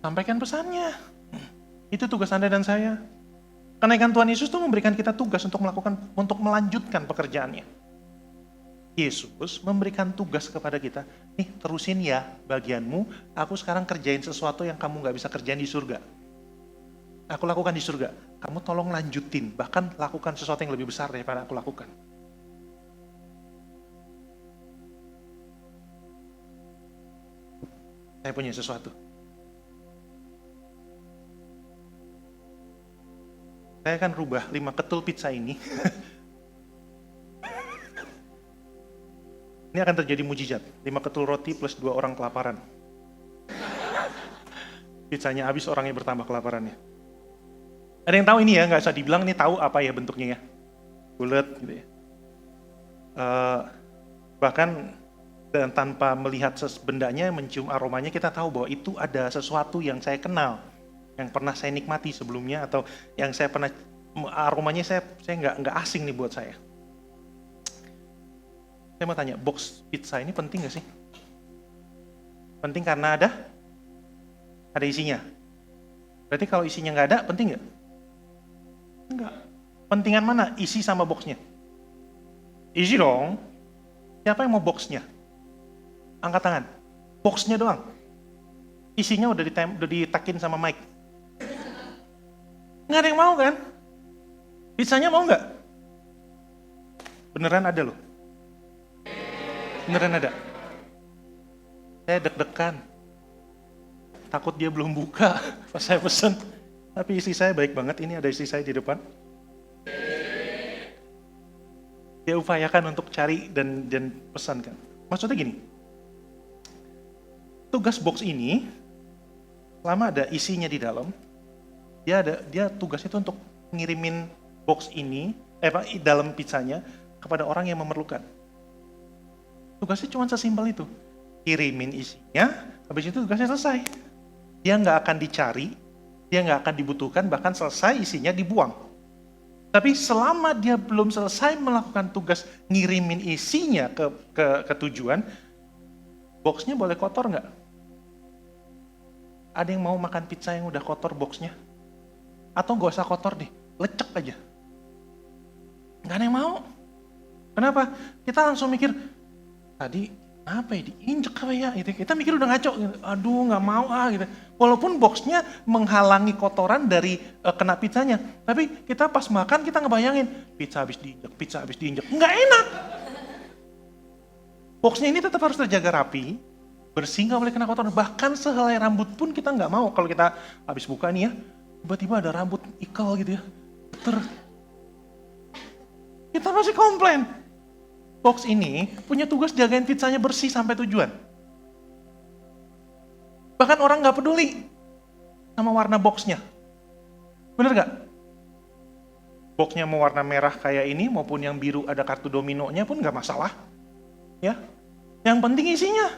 Sampaikan pesannya. Itu tugas Anda dan saya. Kenaikan Tuhan Yesus itu memberikan kita tugas untuk melanjutkan pekerjaannya. Yesus memberikan tugas kepada kita, nih terusin ya bagianmu, aku sekarang kerjain sesuatu yang kamu gak bisa kerjain di surga. Aku lakukan di surga, kamu tolong lanjutin, bahkan lakukan sesuatu yang lebih besar daripada aku lakukan. Saya punya sesuatu. Saya akan rubah 5 ketul pizza ini. Ini akan terjadi mujizat. 5 ketul roti plus 2 orang kelaparan. Pizzanya habis, orangnya bertambah kelaparannya. Ada yang tahu ini ya, nggak usah dibilang ini tahu apa ya bentuknya ya. Bulat gitu ya. Bahkan dan tanpa melihat bendanya, mencium aromanya, kita tahu bahwa itu ada sesuatu yang saya kenal, yang pernah saya nikmati sebelumnya, atau yang saya pernah, aromanya saya nggak asing nih buat saya. Saya mau tanya, box pizza ini penting nggak sih? Penting karena ada isinya. Berarti kalau isinya nggak ada, penting nggak? Enggak. Pentingan mana? Isi sama boxnya? Isi dong. Siapa yang mau boxnya? Angkat tangan. Boxnya doang. Isinya udah ditakin sama Mike. Nggak ada yang mau kan? Pizzanya mau nggak? Beneran ada loh. Beneran ada. Saya deg-degan. Takut dia belum buka pas saya pesen. Tapi istri saya baik banget. Ini ada istri saya di depan. Dia upayakan untuk cari dan pesankan. Maksudnya gini. Tugas box ini, selama ada isinya di dalam, dia tugas itu untuk ngirimin box ini, dalam pizzanya kepada orang yang memerlukan. Tugasnya cuma sesimpel itu. Kirimin isinya, habis itu tugasnya selesai. Dia nggak akan dicari, dia nggak akan dibutuhkan, bahkan selesai isinya dibuang. Tapi selama dia belum selesai melakukan tugas ngirimin isinya ke tujuan, boxnya boleh kotor nggak? Ada yang mau makan pizza yang udah kotor boxnya? Atau nggak usah kotor deh, lecek aja. Nggak ada yang mau. Kenapa? Kita langsung mikir, tadi apa ya, diinjek apa ya gitu. Kita mikir udah ngaco gitu. Aduh nggak mau gitu. Walaupun boxnya menghalangi kotoran dari kena pizzanya, tapi kita pas makan kita ngebayangin pizza habis diinjek, nggak enak. Boxnya ini tetap harus terjaga rapi, bersih, nggak boleh kena kotoran. Bahkan sehelai rambut pun kita nggak mau. Kalau kita habis buka nih ya, tiba-tiba ada rambut ikal gitu ya, kita masih komplain. Box ini punya tugas jagain pizzanya bersih sampai tujuan. Bahkan orang nggak peduli sama warna boxnya. Bener nggak? Boxnya mau warna merah kayak ini maupun yang biru ada kartu dominonya pun nggak masalah. Ya, yang penting isinya.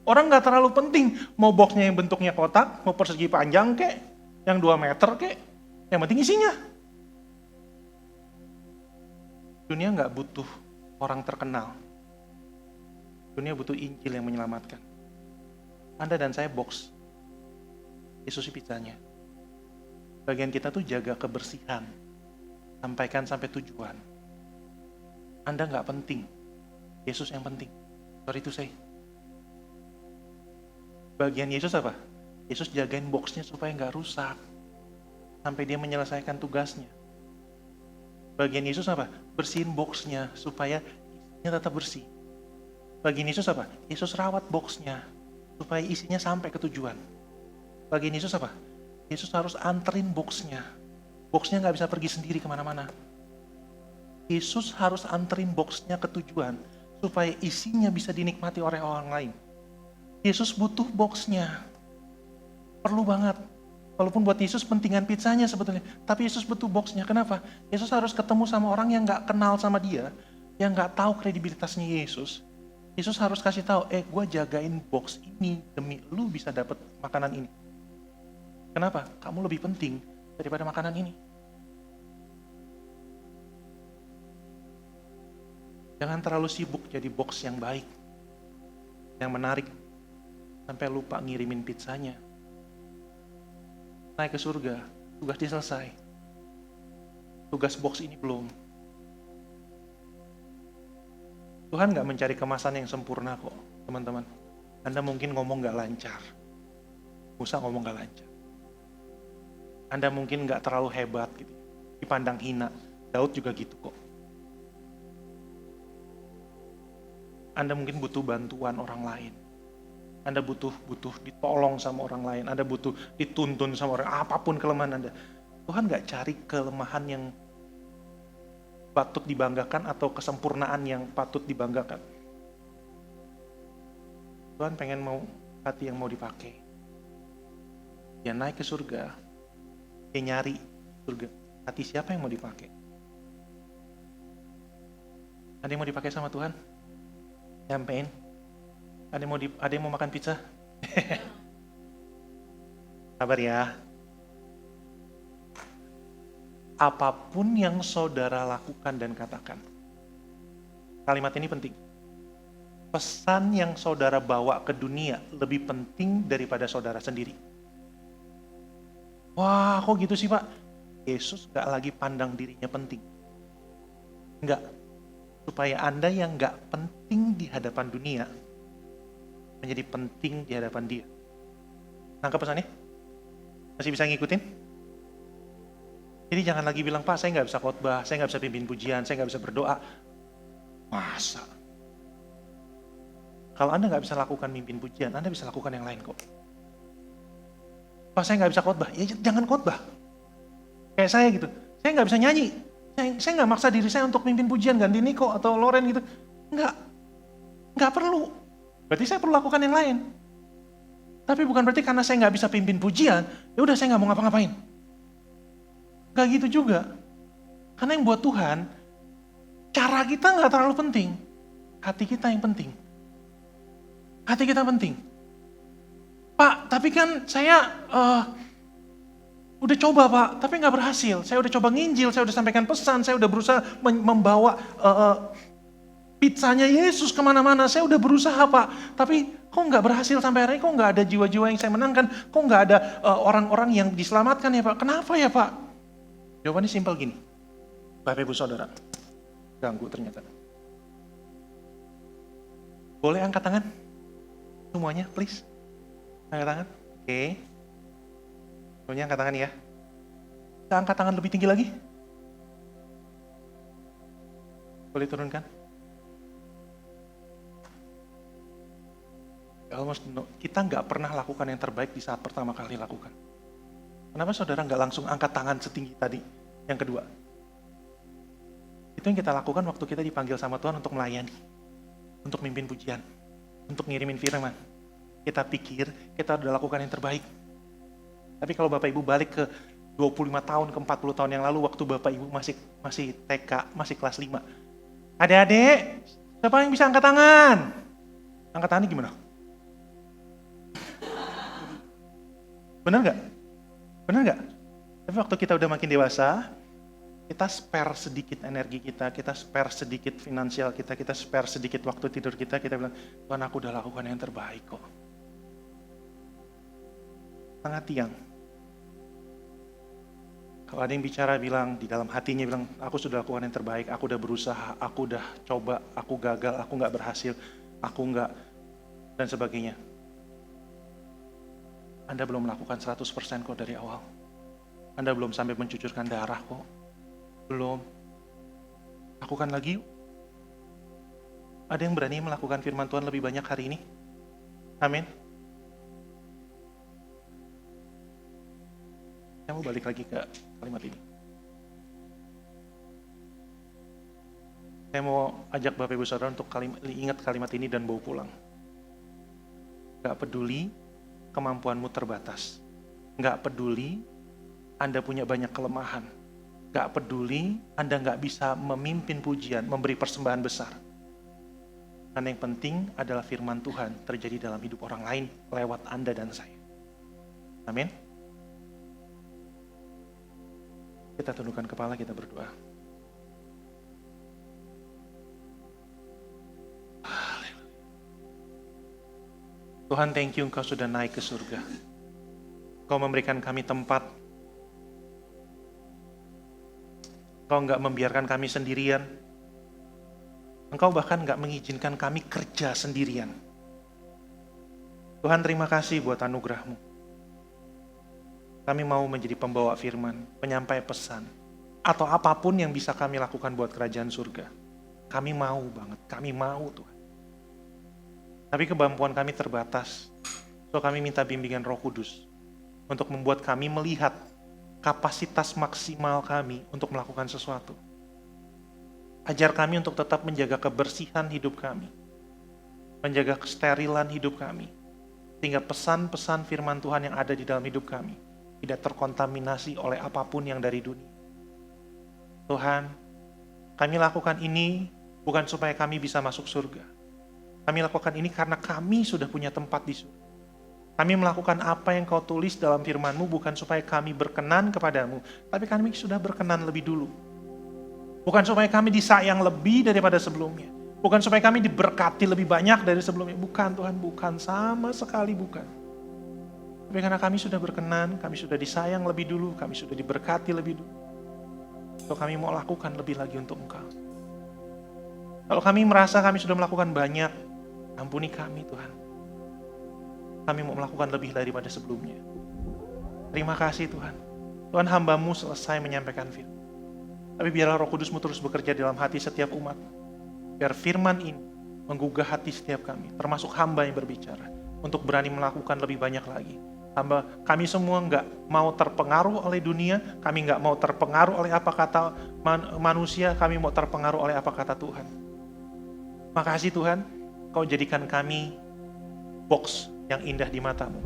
Orang nggak terlalu penting mau boxnya yang bentuknya kotak, mau persegi panjang kek, yang 2 meter kek. Yang penting isinya. Dunia nggak butuh orang terkenal. Dunia butuh Injil yang menyelamatkan. Anda dan saya box. Yesus pizzanya. Bagian kita tuh jaga kebersihan. Sampaikan sampai tujuan. Anda nggak penting. Yesus yang penting. Sorry itu saya. Bagian Yesus apa? Yesus jagain boxnya supaya nggak rusak. Sampai dia menyelesaikan tugasnya. Bagian Yesus apa? Bersihin boxnya supaya isinya tetap bersih. Bagian Yesus apa? Yesus rawat boxnya supaya isinya sampai ke tujuan. Bagian Yesus apa? Yesus harus anterin boxnya. Boxnya nggak bisa pergi sendiri kemana-mana. Yesus harus anterin boxnya ke tujuan supaya isinya bisa dinikmati oleh orang lain. Yesus butuh boxnya. Perlu banget. Walaupun buat Yesus pentingan pizzanya sebetulnya. Tapi Yesus butuh boxnya. Kenapa? Yesus harus ketemu sama orang yang gak kenal sama dia. Yang gak tahu kredibilitasnya Yesus. Yesus harus kasih tahu, gue jagain box ini demi lu bisa dapat makanan ini. Kenapa? Kamu lebih penting daripada makanan ini. Jangan terlalu sibuk jadi box yang baik. Yang menarik. Sampai lupa ngirimin pizzanya. Naik ke surga, tugas dia selesai. Tugas box ini belum. Tuhan gak mencari kemasan yang sempurna kok, teman-teman. Anda mungkin ngomong gak lancar. Musa ngomong gak lancar. Anda mungkin gak terlalu hebat gitu. Dipandang hina. Daud juga gitu kok. Anda mungkin butuh bantuan orang lain. Anda butuh ditolong sama orang lain. Anda butuh dituntun sama orang. Apapun kelemahan Anda. Tuhan gak cari kelemahan yang patut dibanggakan atau kesempurnaan yang patut dibanggakan. Tuhan pengen mau hati yang mau dipakai. Dia naik ke surga. Dia nyari surga. Hati siapa yang mau dipakai? Ada yang mau dipakai sama Tuhan? Nyampein. Ada yang mau makan pizza? Sabar ya. Apapun yang saudara lakukan dan katakan. Kalimat ini penting. Pesan yang saudara bawa ke dunia lebih penting daripada saudara sendiri. Wah, kok gitu sih Pak? Yesus gak lagi pandang dirinya penting. Enggak. Supaya Anda yang gak penting di hadapan dunia, menjadi penting di hadapan dia. Nangkep pesannya? Masih bisa ngikutin? Jadi jangan lagi bilang, Pak saya gak bisa khotbah, saya gak bisa pimpin pujian, saya gak bisa berdoa. Masa? Kalau Anda gak bisa lakukan mimpin pujian, Anda bisa lakukan yang lain kok. Pak saya gak bisa khotbah, ya jangan khotbah. Kayak saya gitu, saya gak bisa nyanyi. Saya gak maksa diri saya untuk mimpin pujian, ganti Niko atau Loren gitu. Enggak perlu. Berarti saya perlu lakukan yang lain. Tapi bukan berarti karena saya nggak bisa pimpin pujian, ya udah saya nggak mau ngapa-ngapain. Nggak gitu juga. Karena yang buat Tuhan, cara kita nggak terlalu penting. Hati kita yang penting. Hati kita penting. Pak, tapi kan saya udah coba Pak, tapi nggak berhasil. Saya udah coba nginjil, saya udah sampaikan pesan, saya udah berusaha membawa pizzanya Yesus kemana-mana, saya udah berusaha Pak, tapi kok nggak berhasil sampai hari ini, kok nggak ada jiwa-jiwa yang saya menangkan, kok nggak ada orang-orang yang diselamatkan ya Pak, kenapa ya Pak? Jawabannya simpel gini, Bapak Ibu Saudara, ganggu ternyata. Boleh angkat tangan? Semuanya please, angkat tangan, oke. Semuanya angkat tangan ya. Kita angkat tangan lebih tinggi lagi. Boleh turunkan? Kita nggak pernah lakukan yang terbaik di saat pertama kali lakukan. Kenapa saudara nggak langsung angkat tangan setinggi tadi? Yang kedua, itu yang kita lakukan waktu kita dipanggil sama Tuhan untuk melayani, untuk mimpin pujian, untuk ngirimin firman. Kita pikir kita udah lakukan yang terbaik. Tapi kalau Bapak Ibu balik ke 25 tahun, ke 40 tahun yang lalu, waktu Bapak Ibu masih TK, masih kelas 5. Adik-adik, siapa yang bisa angkat tangan? Angkat tangannya gimana? Benar nggak? Benar nggak? Tapi waktu kita udah makin dewasa, Kita spare sedikit energi kita spare sedikit finansial kita spare sedikit waktu tidur kita bilang, Tuhan aku udah lakukan yang terbaik kok. Sangat tiang. Kalau ada yang bicara bilang, di dalam hatinya bilang, aku sudah lakukan yang terbaik, aku udah berusaha, aku udah coba, aku gagal, aku gak berhasil, aku gak, dan sebagainya. Anda belum melakukan 100% kok dari awal. Anda belum sampai mencucurkan darah kok. Belum. Lakukan lagi yuk. Ada yang berani melakukan firman Tuhan lebih banyak hari ini? Amin. Saya mau balik lagi ke kalimat ini. Saya mau ajak Bapak Ibu Saudara untuk ingat kalimat ini dan bawa pulang. Gak peduli kemampuanmu terbatas. Gak peduli Anda punya banyak kelemahan. Gak peduli Anda gak bisa memimpin pujian, memberi persembahan besar. Karena yang penting adalah firman Tuhan terjadi dalam hidup orang lain lewat Anda dan saya. Amin. Kita tundukkan kepala, kita berdoa. Tuhan, thank you Engkau sudah naik ke surga. Engkau memberikan kami tempat. Engkau enggak membiarkan kami sendirian. Engkau bahkan enggak mengizinkan kami kerja sendirian. Tuhan, terima kasih buat anugerah-Mu. Kami mau menjadi pembawa firman, penyampai pesan, atau apapun yang bisa kami lakukan buat kerajaan surga. Kami mau banget, kami mau Tuhan. Tapi kemampuan kami terbatas. So kami minta bimbingan Roh Kudus untuk membuat kami melihat kapasitas maksimal kami untuk melakukan sesuatu. Ajar kami untuk tetap menjaga kebersihan hidup kami, menjaga kesterilan hidup kami, sehingga pesan-pesan firman Tuhan yang ada di dalam hidup kami tidak terkontaminasi oleh apapun yang dari dunia. Tuhan, kami lakukan ini bukan supaya kami bisa masuk surga. Kami lakukan ini karena kami sudah punya tempat di surga. Kami melakukan apa yang Kau tulis dalam firman-Mu bukan supaya kami berkenan kepadamu, tapi kami sudah berkenan lebih dulu. Bukan supaya kami disayang lebih daripada sebelumnya. Bukan supaya kami diberkati lebih banyak dari sebelumnya. Bukan Tuhan, bukan. Sama sekali bukan. Tapi karena kami sudah berkenan, kami sudah disayang lebih dulu, kami sudah diberkati lebih dulu. So kami mau lakukan lebih lagi untuk Engkau. Kalau kami merasa kami sudah melakukan banyak, ampuni kami Tuhan. Kami mau melakukan lebih daripada sebelumnya. Terima kasih Tuhan. Tuhan, hamba-Mu selesai menyampaikan firman. Tapi biarlah Roh Kudus-Mu terus bekerja dalam hati setiap umat. Biar firman ini menggugah hati setiap kami, termasuk hamba yang berbicara, untuk berani melakukan lebih banyak lagi. Hamba, kami semua nggak mau terpengaruh oleh dunia, kami nggak mau terpengaruh oleh apa kata manusia, kami mau terpengaruh oleh apa kata Tuhan. Makasih Tuhan, Kau jadikan kami box yang indah di mata-Mu.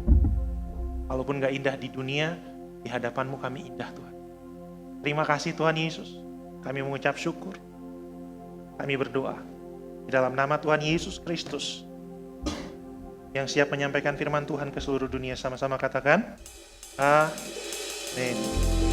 Walaupun nggak indah di dunia, di hadapan-Mu kami indah Tuhan. Terima kasih Tuhan Yesus, kami mengucap syukur. Kami berdoa di dalam nama Tuhan Yesus Kristus, yang siap menyampaikan firman Tuhan ke seluruh dunia. Sama-sama katakan, Amin.